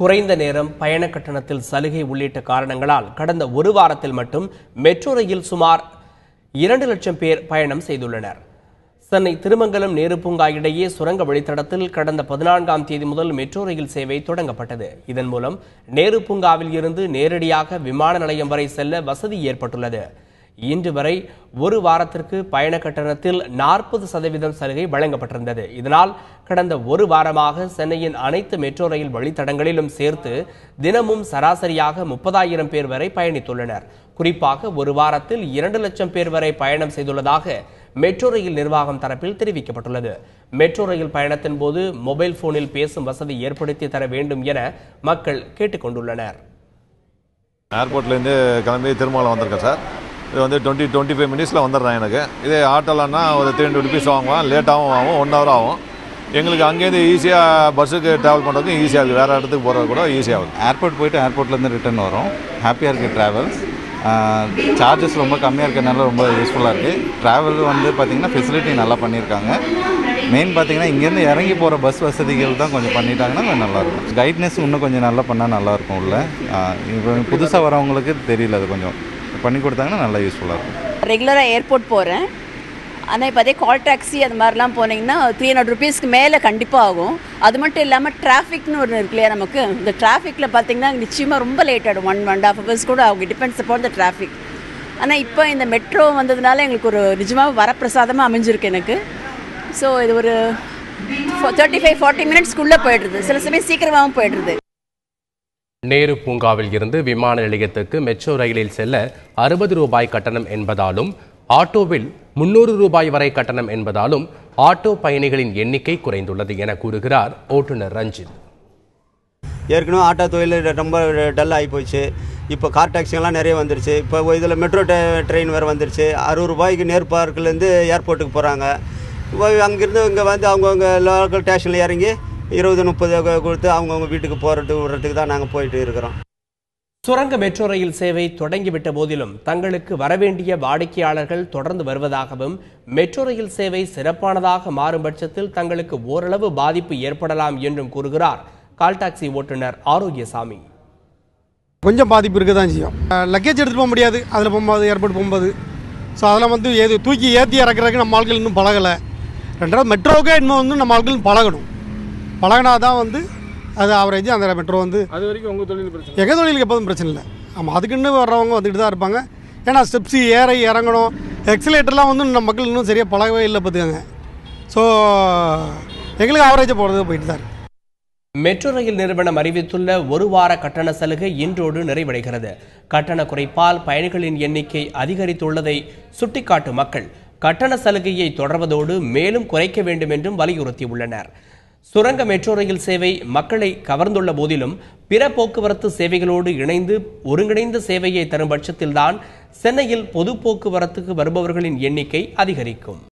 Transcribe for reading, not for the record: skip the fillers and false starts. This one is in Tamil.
குறைந்த நேரம், பயண கட்டணத்தில் சலுகை உள்ளிட்ட காரணங்களால் கடந்த ஒரு வாரத்தில் மட்டும் மெட்ரோ ரயில் சுமார் 2 லட்சம் பேர் பயணம் செய்துள்ளனர். சென்னை திருமங்கலம் நேரு பூங்கா இடையே சுரங்க வழித்தடத்தில் கடந்த 14ஆம் தேதி முதல் மெட்ரோ ரயில் சேவை தொடங்கப்பட்டது. இதன் மூலம் நேரு பூங்காவில் இருந்து நேரடியாக விமான நிலையம் வரை செல்ல வசதி ஏற்பட்டுள்ளது. இன்று வரை ஒரு வாரத்திற்கு பயண கட்டணத்தில் 40% சலுகை வழங்கப்பட்டிருந்தது. இதனால் கடந்த ஒரு வாரமாக சென்னையின் அனைத்து மெட்ரோ ரயில் வழித்தடங்களிலும் சேர்த்து தினமும் சராசரியாக 30,000 பேர் வரை பயணித்துள்ளனர். குறிப்பாக ஒரு வாரத்தில் 2 லட்சம் பேர் வரை பயணம் செய்துள்ளதாக மெட்ரோ ரயில் நிர்வாகம் தரப்பில் தெரிவிக்கப்பட்டுள்ளது. மெட்ரோ ரயில் பயணத்தின் போது மொபைல் போனில் பேசும் வசதி ஏற்படுத்தி தர வேண்டும் என மக்கள் கேட்டுக்கொண்டுள்ளனர். ஏர்போர்ட்லேருந்து கிளம்பி திருமங்கலம் வந்திருக்கேன் சார். இது வந்து 20-25 மினிட்ஸில் வந்துடுறேன். எனக்கு இதே ஆட்டோலன்னா ஒரு 300 ருபீஸ் வாங்குவேன். லேட்டாகவும் ஆகும், 1 ஹவர் ஆகும். எங்களுக்கு அங்கேருந்து ஈஸியாக பஸ்ஸுக்கு ட்ராவல் பண்ணுறதுக்கு ஈஸியாக இருக்குது. வேறு இடத்துக்கு போகிறது கூட ஈஸியாக இருக்குது. ஏர்போர்ட் போய்ட்டு ஏர்போர்ட்லேருந்து ரிட்டர்ன் வரும். ஹாப்பியாக இருக்குது ட்ராவல்ஸ். சார்ஜஸ் ரொம்ப கம்மியாக இருக்கிறதுனால ரொம்ப யூஸ்ஃபுல்லாக இருக்குது. ட்ராவல் வந்து பார்த்திங்கன்னா ஃபெசிலிட்டி நல்லா பண்ணியிருக்காங்க. மெயின் பார்த்திங்கன்னா இங்கேருந்து இறங்கி போகிற பஸ் வசதிகள் தான் கொஞ்சம் பண்ணிட்டாங்கன்னா கொஞ்சம் நல்லாயிருக்கும். கைட்னஸ் இன்னும் கொஞ்சம் நல்லா பண்ணால் நல்லாயிருக்கும். உள்ள இப்போ புதுசாக வரவங்களுக்கு தெரியல, அது கொஞ்சம் பண்ணி கொடுத்தாங்கன்னா நல்லா யூஸ்ஃபுல்லாக இருக்கும். ரெகுலராக ஏர்போர்ட் போகிறேன். ஆனால் இப்போ அதே கால் டாக்ஸி அது மாதிரிலாம் போனீங்கன்னா 300 ருபீஸ்க்கு மேலே கண்டிப்பாக ஆகும். அது மட்டும் இல்லாமல் டிராஃபிக்னு ஒன்று இருக்கு இல்லையா, நமக்கு இந்த டிராஃபிக்கில் பார்த்தீங்கன்னா நிச்சயமாக ரொம்ப லேட் ஆகிடும். 1.5 ஹவர்ஸ் கூட அவங்க டிபெண்ட்ஸ் அப்பான் த டிராஃபிக். ஆனால் இப்போ இந்த மெட்ரோ வந்ததுனால எங்களுக்கு ஒரு நிஜமாக வரப்பிரசாதமாக அமைஞ்சிருக்கு எனக்கு. ஸோ இது ஒரு 35-40 மினிட்ஸ்க்குள்ளே போய்டுறது, சில சமயம் சீக்கிரமாகவும் போய்டுறது. நேரு பூங்காவில் இருந்து விமான நிலையத்துக்கு மெட்ரோ ரயிலில் செல்ல 60 ரூபாய் கட்டணம் என்பதாலும், ஆட்டோவில் 300 ரூபாய் வரை கட்டணம் என்பதாலும் ஆட்டோ பயணிகளின் எண்ணிக்கை குறைந்துள்ளது என கூறுகிறார் ஓட்டுநர் ரஞ்சித். ஏற்கனவே ஆட்டோ தொழில் ரொம்ப டல் ஆகி போச்சு. இப்போ கார் டாக்ஸிங்கெல்லாம் நிறைய வந்துருச்சு. இப்போ இதில் மெட்ரோ ட்ரெயின் வேறு வந்துருச்சு. 60 ரூபாய்க்கு நேரு பார்க்கிலேருந்து ஏர்போர்ட்டுக்கு போகிறாங்க. அங்கேருந்து இங்கே வந்து அவங்கவுங்க லோக்கல் ஸ்டேஷனில் இறங்கி 20-30 கொடுத்து அவங்கவுங்க வீட்டுக்கு போகிறதுக்கு விடுறதுக்கு தான் நாங்கள் போயிட்டு இருக்கிறோம். சுரங்க மெட்ரோ ரயில் சேவை தொடங்கிவிட்ட போதிலும் தங்களுக்கு வரவேண்டிய வாடிக்கையாளர்கள் தொடர்ந்து வருவதாகவும், மெட்ரோ ரயில் சேவை சிறப்பானதாக மாறும் பட்சத்தில் தங்களுக்கு ஓரளவு பாதிப்பு ஏற்படலாம் என்றும் கூறுகிறார் கால் டாக்ஸி ஓட்டுநர் ஆரோக்கியசாமி. கொஞ்சம் பாதிப்பு இருக்க தான் செய்யும். லக்கேஜ் எடுத்துகிட்டு போக முடியாது அதில் போகும்போது, ஏர்போர்ட் போகும்போது. ஸோ அதெல்லாம் வந்து தூக்கி ஏற்றி இறக்குறதுக்கு நம்ம ஆட்கள் இன்னும் பழகலை. ரெண்டாவது மெட்ரோவுக்கே இன்னும் வந்து நம்ம ஆட்கள் பழகணும். பழகினா தான் வந்து அது ஆவரேஜ் அந்த மெட்ரோ வந்து அது வரைக்கும் உங்கள் தொழில் பிரச்சனை, எங்கள் தொழிலுக்கு எப்போதும் பிரச்சனை இல்லை. ஆமாம், அதுக்குன்னு வர்றவங்க வந்துட்டு தான் இருப்பாங்க. ஏன்னா ஸ்டெப்ஸு ஏற இறங்கணும், எக்ஸலேட்டர்லாம் வந்து நம்ம மக்கள் இன்னும் சரியாக பழகவே இல்லை பார்த்துக்கோங்க. ஸோ எங்களுக்கு ஆவரேஜாக போகிறது போயிட்டு தான். மெட்ரோ ரயில் நிறுவனம் அறிவித்துள்ள ஒரு வார கட்டண சலுகை இன்றோடு நிறைவடைகிறது. கட்டண குறைப்பால் பயணிகளின் எண்ணிக்கை அதிகரித்துள்ளதை சுட்டிக்காட்டும் மக்கள் கட்டண சலுகையை தொடர்வதோடு மேலும் குறைக்க வேண்டும் என்றும் வலியுறுத்தியுள்ளனர். சுரங்க மெட்ரோ ரயில் சேவை மக்களை கவர்ந்துள்ள போதிலும் பிற போக்குவரத்து சேவைகளோடு இணைந்து ஒருங்கிணைந்த சேவையை தரும் பட்சத்தில்தான் சென்னையில் பொது போக்குவரத்துக்கு வருபவர்களின் எண்ணிக்கை அதிகரிக்கும்.